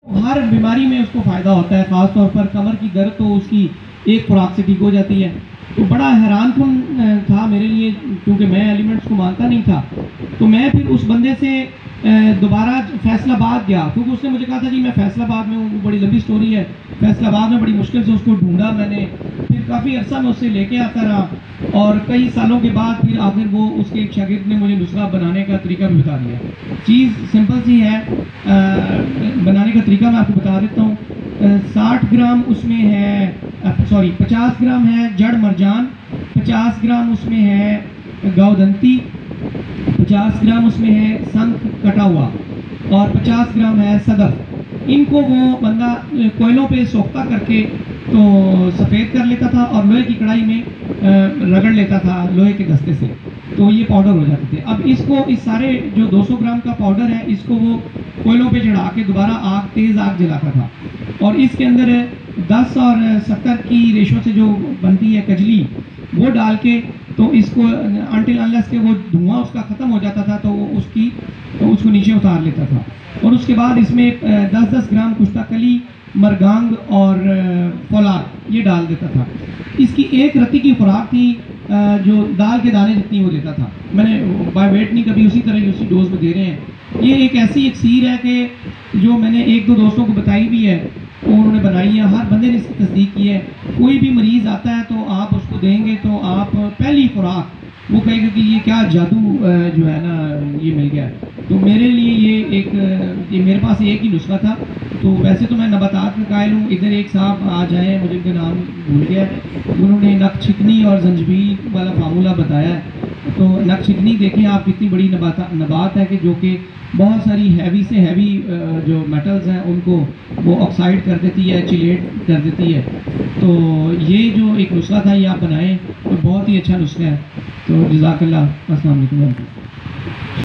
हर बीमारी में उसको फ़ायदा होता है, ख़ास तौर पर कमर की दर्द तो उसकी एक खुराक से ठीक हो जाती है। तो बड़ा हैरानकुन था मेरे लिए, क्योंकि मैं एलिमेंट्स को मानता नहीं था। तो मैं फिर उस बंदे से दोबारा फैसलाबाद गया, क्योंकि उसने मुझे कहा था जी मैं फैसलाबाद में हूँ, बड़ी लंबी स्टोरी है। फैसलाबाद में बड़ी मुश्किल से उसको ढूंढा मैंने, फिर काफ़ी अर्सा मैं उससे लेके आता रहा और कई सालों के बाद फिर आखिर वो उसके एक शागिर्द ने मुझे नुस्खा बनाने का तरीका भी बता दिया। चीज़ सिंपल सी है, बनाने का तरीका मैं आपको बता देता हूँ। 60 ग्राम उसमें है, सॉरी 50 ग्राम है जड़ मरजान, 50 ग्राम उसमें है गौदंती, 50 ग्राम उसमें है शंख कटा हुआ और 50 ग्राम है सदफ। इनको वो बंदा कोयलों पे सोखता करके तो सफ़ेद कर लेता था और लोहे की कढ़ाई में रगड़ लेता था लोहे के दस्ते से, तो ये पाउडर हो जाते थे। अब इसको इस सारे जो 200 ग्राम का पाउडर है इसको वो कोयलों पे चढ़ा के दोबारा तेज़ आग जलाता था और इसके अंदर 10 और 70 की रेशो से जो बनती है कजली वो डाल के तो इसको अनटिल अनलेस के वो धुआं उसका ख़त्म हो जाता था तो उसको नीचे उतार लेता था। और उसके बाद इसमें 10-10 ग्राम कुश्ताकली, मरगांग और फौलाद ये डाल देता था। इसकी एक रत्ती की खुराक थी जो दाल के दाने जितनी वो देता था। मैंने बाय वेट नहीं, कभी उसी तरह की उसी डोज में दे रहे हैं। ये एक ऐसी इक्सीर है कि जो मैंने 1-2 दोस्तों को बताई भी है, तो उन्होंने बनाई है, हर बंदे ने इसकी तस्दीक की है। कोई भी मरीज़ आता है तो आप उसको देंगे तो आप पहली खुराक वो कहेगा कि ये क्या जादू जो है ना ये मिल गया। तो मेरे लिए ये मेरे पास एक ही नुस्खा था। तो वैसे तो मैं नबातात का कायल हूँ। इधर एक साहब आ जाए, मुझे उनका नाम भूल गया, उन्होंने नक छिकनी और जंजबील वाला फार्मूला बताया है। तो नक छिकनी देखें आप कितनी बड़ी नबात है कि जो कि बहुत सारी हैवी से हैवी जो मेटल्स हैं उनको वो ऑक्साइड कर देती है, चिलेट कर देती है। तो ये जो एक नुस्खा था ये आप बनाएं तो बहुत ही अच्छा नुस्खा है। तो जज़ाकल्लाह, अस्सलाम वालेकुम।